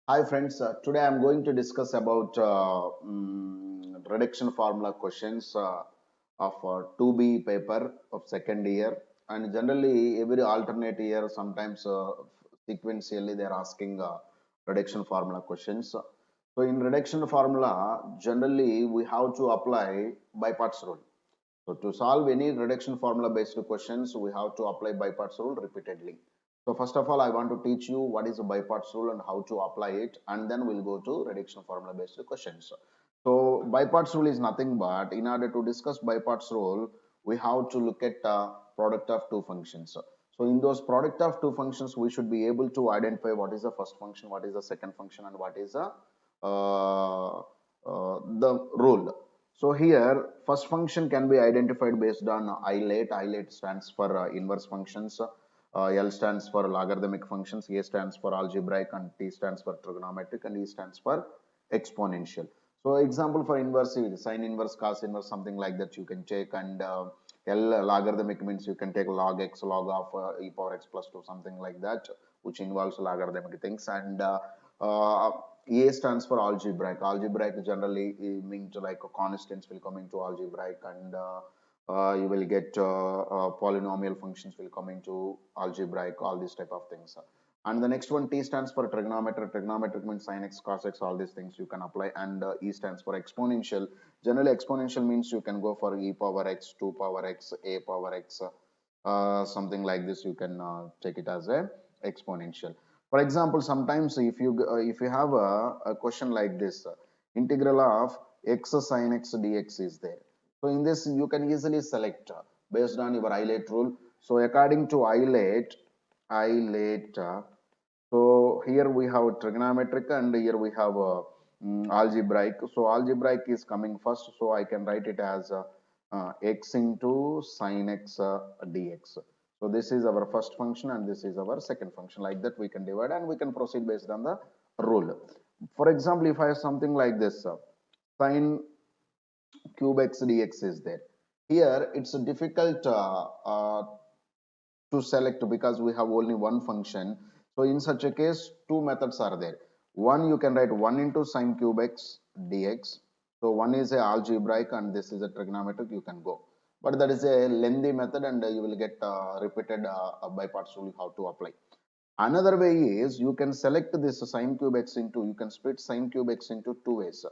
Hi friends, today I'm going to discuss about reduction formula questions of 2B paper of second year, and generally every alternate year sometimes sequentially they are asking reduction formula questions. So in reduction formula generally we have to apply by parts rule. So to solve any reduction formula based questions, we have to apply by parts rule repeatedly. So first of all, I want to teach you what is a by parts rule and how to apply it, and then we'll go to reduction formula based questions. So by parts rule is nothing but in order to discuss by parts rule, we have to look at product of two functions. So in those product of two functions, we should be able to identify what is the first function, what is the second function, and what is the rule. So here, first function can be identified based on ILATE. ILATE stands for inverse functions. L stands for logarithmic functions. A stands for algebraic, and T stands for trigonometric, and E stands for exponential. So example for inverse is sine inverse, cos inverse, something like that you can take. And L logarithmic means you can take log x, log of e power x plus 2, something like that, which involves logarithmic things. And uh, A stands for algebraic. Algebraic generally means like constants will come into algebraic, and you will get polynomial functions will come into algebraic, all these type of things. And the next one, T stands for trigonometric. Trigonometric means sin x, cos x, all these things you can apply. And E stands for exponential. Generally, exponential means you can go for e power x, 2 power x, a power x, something like this. You can take it as a exponential. For example, sometimes if you have a question like this, integral of x sin x dx is there. So in this, you can easily select based on your ILATE rule. So according to ILATE. So here we have trigonometric and here we have algebraic. So algebraic is coming first. So I can write it as x into sin x dx. So this is our first function and this is our second function. Like that we can divide and we can proceed based on the rule. For example, if I have something like this, sin cube x dx is there. Here it's difficult to select because we have only one function. So in such a case, two methods are there. One, you can write 1 into sine cube x dx. So one is a algebraic and this is a trigonometric, you can go. But that is a lengthy method and you will get repeated by parts rule how to apply. Another way is you can select this sine cube x into, you can split sine cube x into two ways.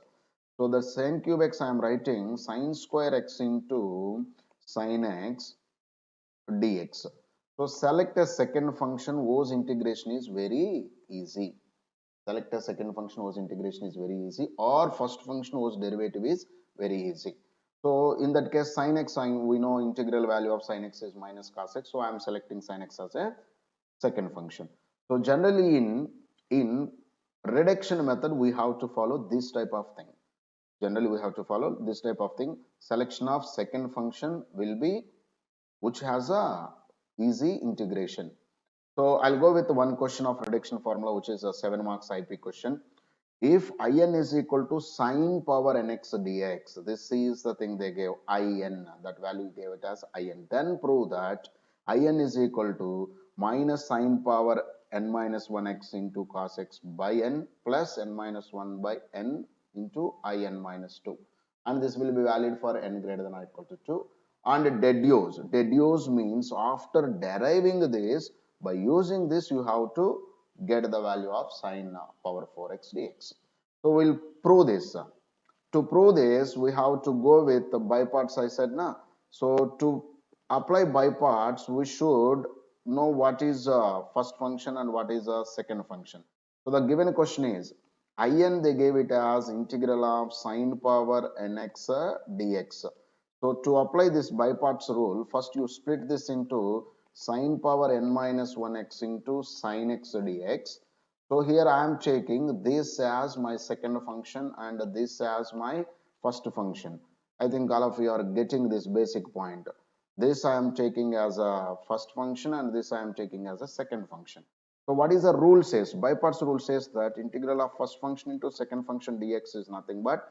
So the sine cube x I am writing sine square x into sine x dx. So select a second function whose integration is very easy. Select a second function whose integration is very easy, or first function whose derivative is very easy. So in that case, sin x, we know integral value of sin x is minus cos x. So I am selecting sin x as a second function. So generally in reduction method, we have to follow this type of thing. Generally, we have to follow this type of thing. Selection of second function will be which has a easy integration. So I'll go with one question of reduction formula, which is a 7 marks IP question. If in is equal to sine power nx dx, this is the thing they gave, in, that value gave it as in. Then prove that in is equal to minus sine power n minus 1x into cos x by n plus n minus 1 by n into in minus 2. And this will be valid for n greater than or equal to 2. And deduce. Deduce means after deriving this, by using this, you have to get the value of sine power 4x dx. So we'll prove this. To prove this, we have to go with the by parts I said na. So to apply by parts, we should know what is first function and what is a second function. So the given question is, in they gave it as integral of sine power nx dx. So to apply this by parts rule, first you split this into sine power n minus 1x into sine x dx. So here I am taking this as my second function and this as my first function. I think all of you are getting this basic point. This I am taking as a first function and this I am taking as a second function. So what is the rule says? By parts rule says that integral of first function into second function dx is nothing but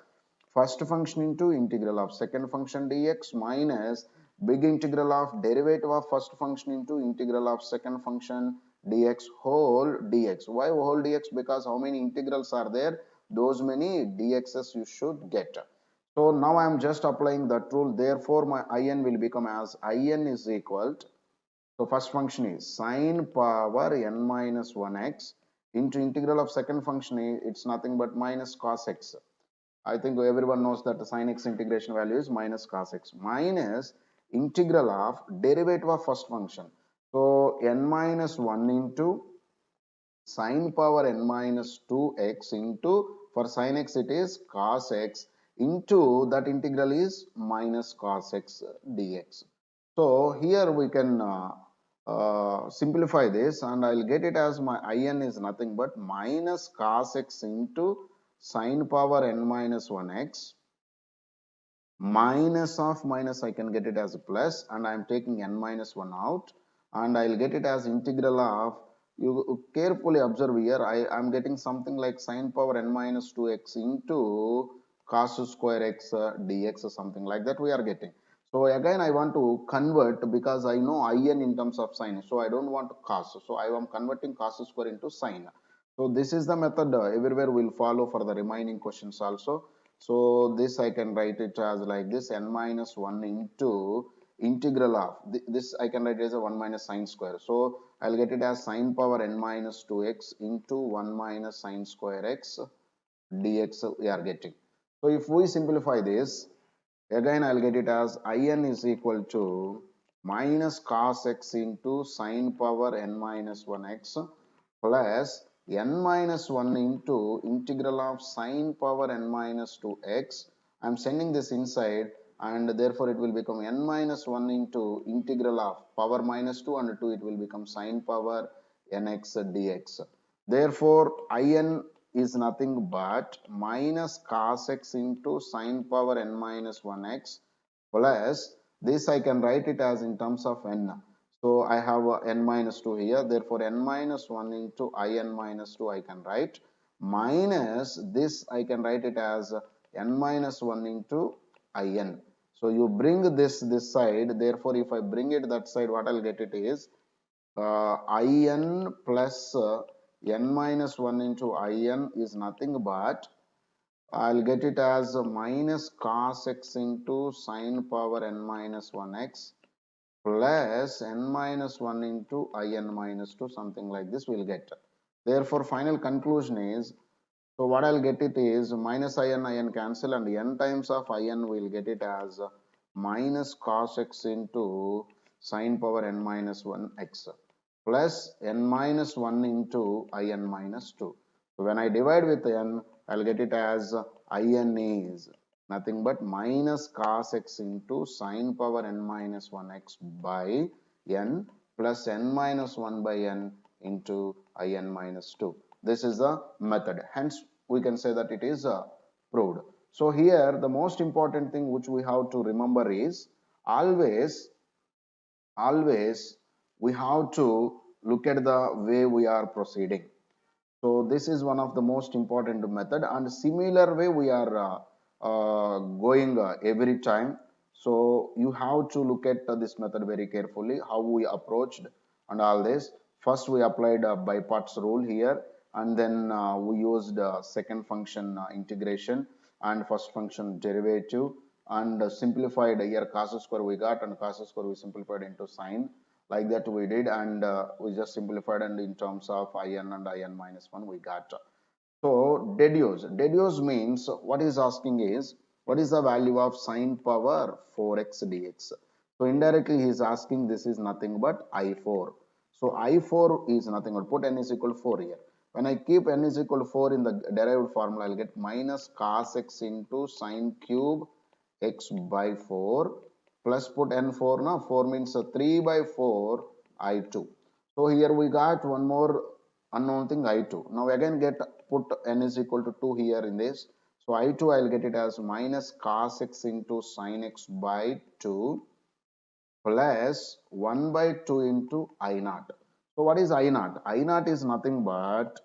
first function into integral of second function dx minus big integral of derivative of first function into integral of second function dx whole dx. Why whole dx? Because how many integrals are there? Those many dx's you should get. So now I am just applying that rule. Therefore, my in will become as in is equal to, so first function is sine power n minus 1x into integral of second function is, it's nothing but minus cos x. I think everyone knows that the sin x integration value is minus cos x minus integral of derivative of first function. So n minus 1 into sin power n minus 2x into, for sin x it is cos x, into that integral is minus cos x dx. So here we can simplify this, and I'll get it as my in is nothing but minus cos x into sin power n minus 1x minus of minus, I can get it as a plus, and I am taking n minus 1 out, and I'll get it as integral of, you carefully observe here, I am getting something like sine power n minus 2x into cos square x dx or something like that we are getting. So again I want to convert, because I know in terms of sine, so I don't want cos, so I am converting cos square into sine. So this is the method everywhere will follow for the remaining questions also. So this I can write it as like this, n minus 1 into integral of, this I can write as a 1 minus sine square. So I'll get it as sine power n minus 2x into 1 minus sine square x dx we are getting. So if we simplify this, again I'll get it as in is equal to minus cos x into sine power n minus 1x plus n minus 1 into integral of sine power n minus 2x. I'm sending this inside, and therefore it will become n minus 1 into integral of power minus 2 and 2, it will become sine power nx dx. Therefore in is nothing but minus cos x into sine power n minus 1x plus, this I can write it as in terms of n. So I have n minus 2 here, therefore n minus 1 into in minus 2 I can write, minus this I can write it as n minus 1 into in. So you bring this side, therefore if I bring it that side, what I'll get it is in plus n minus 1 into in is nothing but, I'll get it as minus cos x into sine power n minus 1x plus n minus 1 into in minus 2, something like this we'll get. Therefore final conclusion is, so what I'll get it is minus in cancel, and n times of in will get it as minus cos x into sine power n minus 1x plus n minus 1 into in minus 2. So when I divide with n, I'll get it as in is nothing but minus cos x into sine power n minus 1x by n plus n minus 1 by n into in minus 2. This is the method. Hence, we can say that it is proved. So here, the most important thing which we have to remember is always we have to look at the way we are proceeding. So this is one of the most important method, and similar way we are going every time. So you have to look at this method very carefully, how we approached and all this. First we applied a by parts rule here, and then we used second function integration and first function derivative, and simplified here cos square we got, and cos square we simplified into sine, like that we did, and we just simplified, and in terms of in and in minus 1 we got. So deduce means, what is asking is, what is the value of sine power 4x dx. So indirectly he is asking, this is nothing but I4. So I4 is nothing but, put n is equal to 4 here. When I keep n is equal to 4 in the derived formula, I'll get minus cos x into sine cube x by 4 plus, put n4 now, 4 means 3 by 4 I2. So here we got one more unknown thing I2. Now again get, put n is equal to 2 here in this. So I2 I'll get it as minus cos x into sin x by 2 plus 1 by 2 into I naught. So what is I naught? I naught is nothing but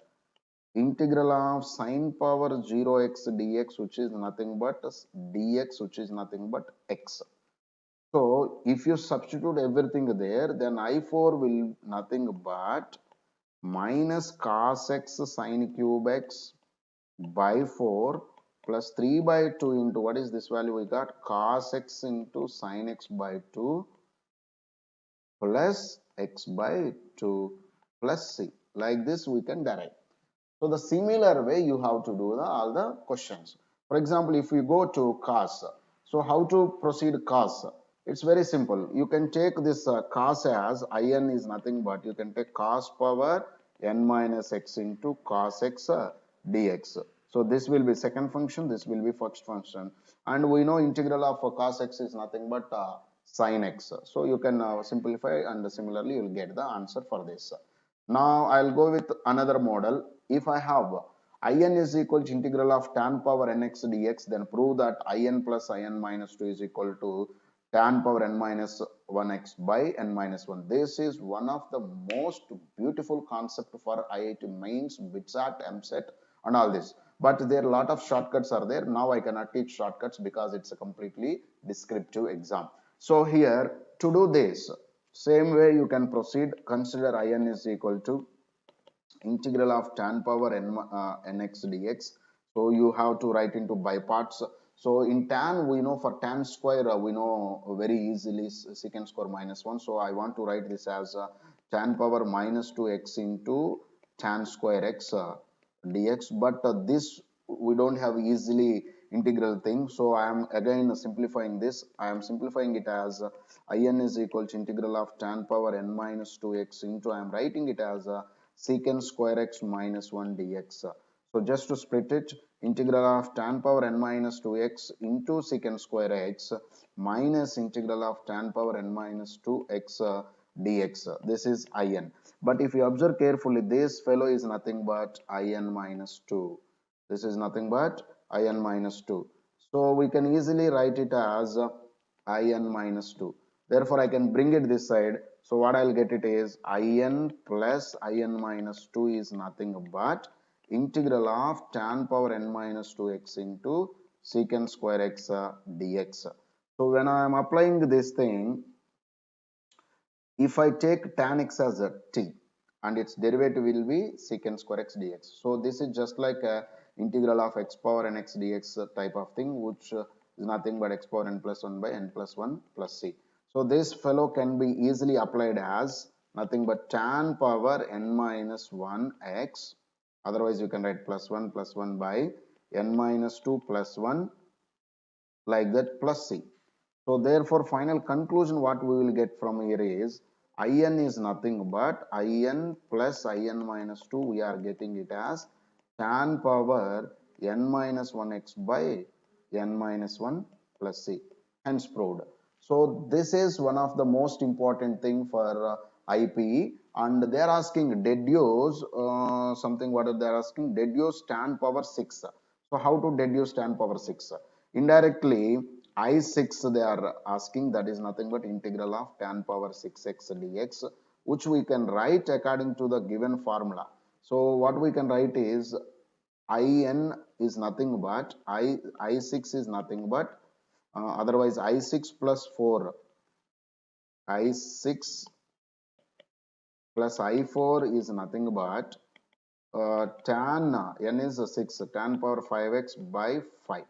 integral of sine power 0x dx, which is nothing but dx, which is nothing but x. So if you substitute everything there, then I4 will nothing but minus cos x sine cube x by 4 plus 3 by 2 into what is this value we got? Cos x into sine x by 2 plus x by 2 plus c. Like this we can derive. So the similar way you have to do all the questions. For example, if we go to cos, so how to proceed cos? It's very simple. You can take this cos as in is nothing but you can take cos power n minus x into cos x dx. So this will be second function, this will be first function. And we know integral of cos x is nothing but sin x. So you can simplify and similarly you will get the answer for this. Now I'll go with another model. If I have in is equal to integral of tan power nx dx, then prove that in plus in minus 2 is equal to tan power n minus 1x by n minus 1. This is one of the most beautiful concept for IIT mains, BITSAT, MSET and all this. But there are a lot of shortcuts are there. Now I cannot teach shortcuts because it's a completely descriptive exam. So here to do this, same way you can proceed. Consider in is equal to integral of tan power nx dx. So you have to write into by parts. So in tan we know for tan square we know very easily secant square minus 1. So I want to write this as tan power minus 2x into tan square x dx. But this we don't have easily integral thing. So I am again simplifying this. I am simplifying it as in is equal to integral of tan power n minus 2x into I am writing it as secant square x minus 1 dx. So just to split it, integral of tan power n minus 2x into secant square x minus integral of tan power n minus 2x dx. This is in. But if you observe carefully, this fellow is nothing but in minus 2. This is nothing but in minus 2. So we can easily write it as in minus 2. Therefore, I can bring it this side. So what I'll get it is in plus in minus 2 is nothing but integral of tan power n minus 2x into secant square x dx. So when I am applying this thing, if I take tan x as a t and its derivative will be secant square x dx. So this is just like a integral of x power n x dx type of thing, which is nothing but x power n plus 1 by n plus 1 plus c. So this fellow can be easily applied as nothing but tan power n minus 1 x. Otherwise you can write plus 1 by n minus 2 plus 1 like that plus c. So therefore final conclusion what we will get from here is in is nothing but in plus in minus 2 we are getting it as tan power n minus 1x by n minus 1 plus c, hence proved. So this is one of the most important thing for IPE, and they are asking deduce something. What are they asking? Deduce tan power 6. So how to deduce tan power 6? Indirectly I6 they are asking, that is nothing but integral of tan power 6x dx, which we can write according to the given formula. So what we can write is in is nothing but I6 is nothing but otherwise I6 plus 4, I6 plus I4 is nothing but tan n is 6, tan power 5x by 5.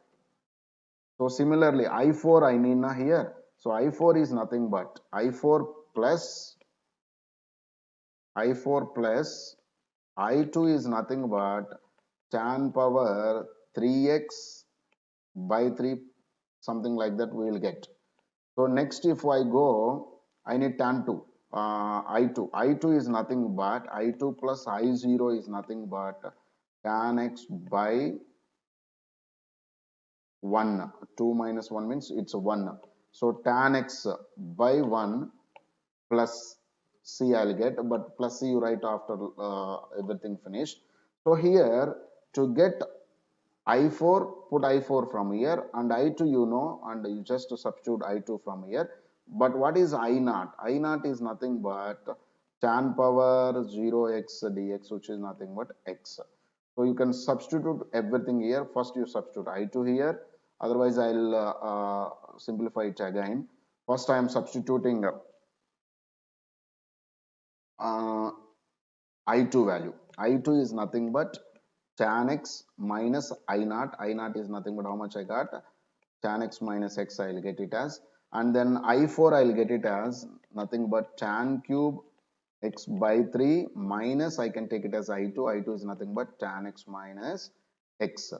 So similarly, I4 I need na here. So I4 is nothing but I4 plus I2 is nothing but tan power 3x by 3, something like that we will get. So next if I go, I need tan 2, I2. I2 is nothing but I2 plus I0 is nothing but tan x by 1. 2 minus 1 means it's 1. So tan x by 1 plus c I'll get, but plus c you write after everything finished. So here to get I4, put I4 from here, and I2 you know, and you just substitute I2 from here. But what is I0? I0 is nothing but tan power 0x dx, which is nothing but x. So you can substitute everything here. First you substitute I2 here. Otherwise I'll simplify it again. First I am substituting uh, I2 value. I2 is nothing but tan x minus I naught. I naught is nothing but how much I got? Tan x minus x I'll get it as. And then I4 I'll get it as nothing but tan cube x by 3 minus I can take it as I2. I2 is nothing but tan x minus x.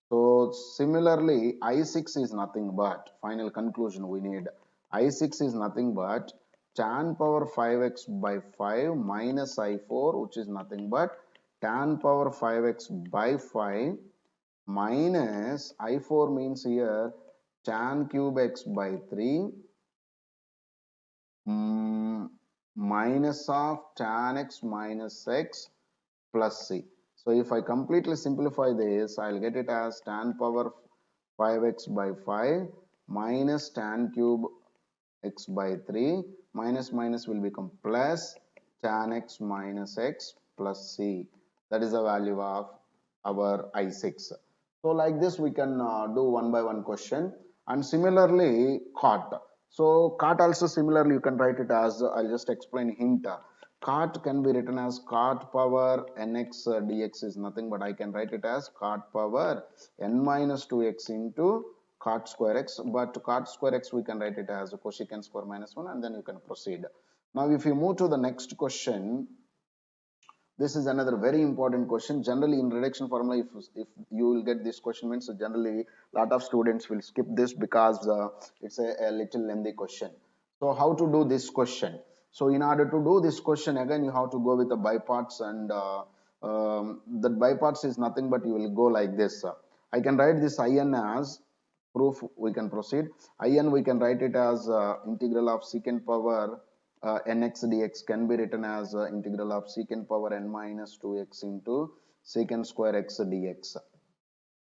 So similarly I6 is nothing but, final conclusion we need, I6 is nothing but tan power 5x by 5 minus I4, which is nothing but tan power 5x by 5 minus I4 means here tan cube x by 3 minus of tan x minus x plus c. So if I completely simplify this, I'll get it as tan power 5x by 5 minus tan cube x by 3 minus minus will become plus tan x minus x plus c. That is the value of our I6. So like this we can do one by one question, and similarly cot. So cot also similarly you can write it as, I'll just explain hint. Cot can be written as cot power nx dx is nothing but I can write it as cot power n minus 2x into cot square x, but cot square x we can write it as cosecant square minus 1, and then you can proceed. Now if you move to the next question, this is another very important question. Generally in reduction formula, if you will get this question means generally lot of students will skip this because it's a little lengthy question. So how to do this question? So in order to do this question, again you have to go with the by parts, and the by parts is nothing but you will go like this. I can write this in as proof. We can proceed. In we can write it as integral of secant power nx dx can be written as integral of secant power n minus 2x into secant square x dx.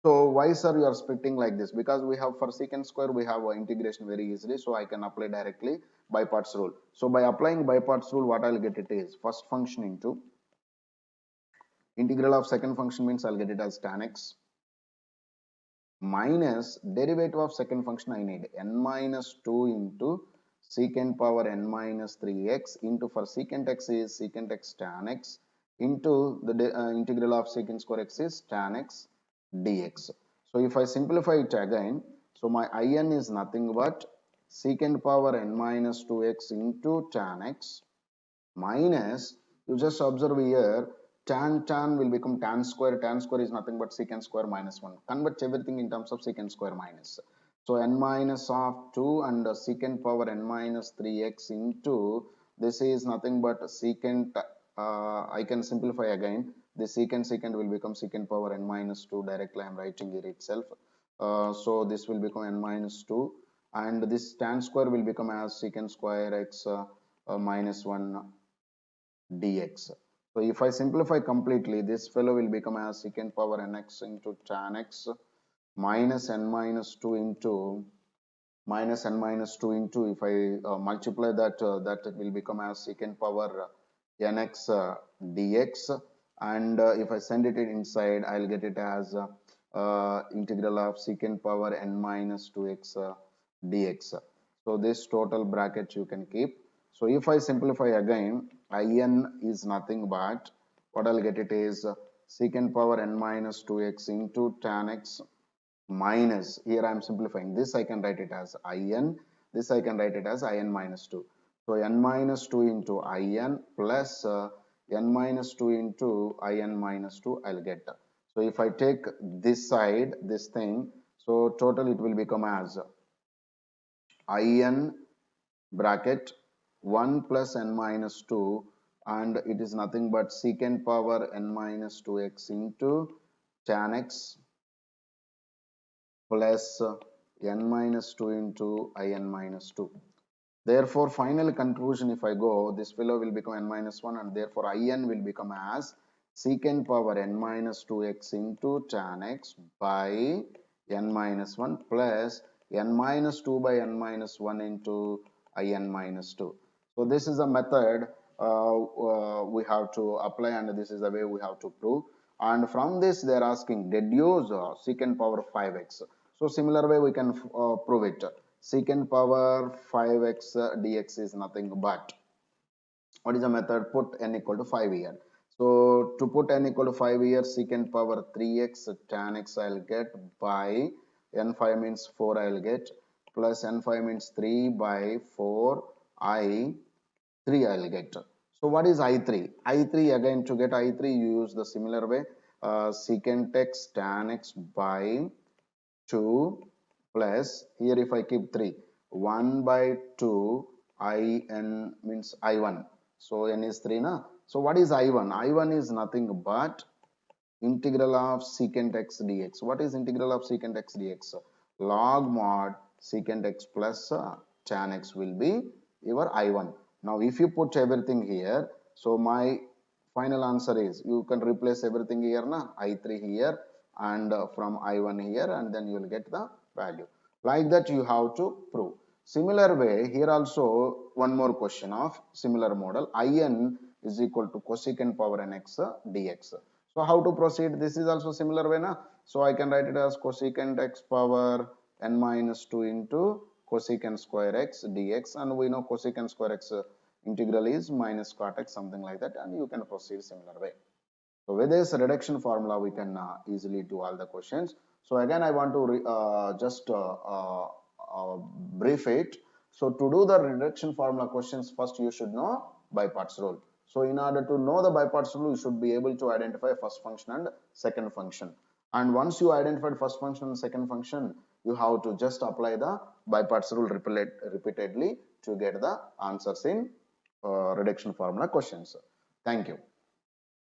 So why sir you are splitting like this? Because we have for secant square we have integration very easily, so I can apply directly by parts rule. So by applying by parts rule, what I'll get it is first function into integral of second function means I'll get it as tan x minus derivative of second function I need n minus 2 into secant power n minus 3x into, for secant x is secant x tan x into the integral of secant square x is tan x dx. So if I simplify it again, so my in is nothing but secant power n minus 2x into tan x minus, you just observe here, tan will become tan square is nothing but secant square minus 1, converts everything in terms of secant square minus. So n minus of 2 and secant power n minus 3x into, this is nothing but secant, I can simplify again, the secant will become secant power n minus 2, directly I am writing here itself. So this will become n minus 2, and this tan square will become as secant square x minus 1 dx. So if I simplify completely, this fellow will become as secant power nx into tan x minus n minus 2 into minus n minus 2 into, if I multiply that, that will become as secant power nx dx, and if I send it inside, I'll get it as integral of secant power n minus 2x dx. So this total bracket you can keep. So if I simplify again, in is nothing but what I'll get it is secant power n minus 2x into tan x minus, here I am simplifying this, I can write it as in, this I can write it as in minus 2. So n minus 2 into in plus n minus 2 into in minus 2 I'll get. So if I take this side, this thing, so total it will become as in bracket 1 plus n minus 2, and it is nothing but secant power n minus 2x into tan x plus n minus 2 into in minus 2. Therefore, final conclusion if I go, this fellow will become n minus 1, and therefore in will become as secant power n minus 2x into tan x by n minus 1 plus n minus 2 by n minus 1 into in minus 2. So this is a method we have to apply, and this is the way we have to prove. And from this they are asking deduce secant power 5x. So similar way we can prove it. Secant power 5x dx is nothing but, what is the method? Put n equal to 5 here. So to put n equal to 5 here, secant power 3x tan x I'll get by n5 means 4 I'll get plus n5 means 3 by 4 I 3 I'll get. So what is I3? I3 again, to get I3 you use the similar way, secant x tan x by 2 plus here if I keep 3 1 by 2 in means I1, so n is 3 na. So what is I1? I1 is nothing but integral of secant x dx. What is integral of secant x dx? Log mod secant x plus tan x will be your I1. Now if you put everything here, so my final answer is, you can replace everything here na, I3 here and from I1 here, and then you will get the value. Like that you have to prove. Similar way here also one more question of similar model. In is equal to cosecant power n x dx. So how to proceed? This is also similar way na. So I can write it as cosecant x power n minus 2 into cosecant square x dx, and we know cosecant square x integral is minus cot x, something like that, and you can proceed similar way. So with this reduction formula, we can easily do all the questions. So again, I want to just brief it. So to do the reduction formula questions, first you should know by parts rule. So in order to know the by parts rule, you should be able to identify first function and second function. And once you identified first function and second function, you have to just apply the by parts rule repeatedly to get the answers in reduction formula questions. Thank you.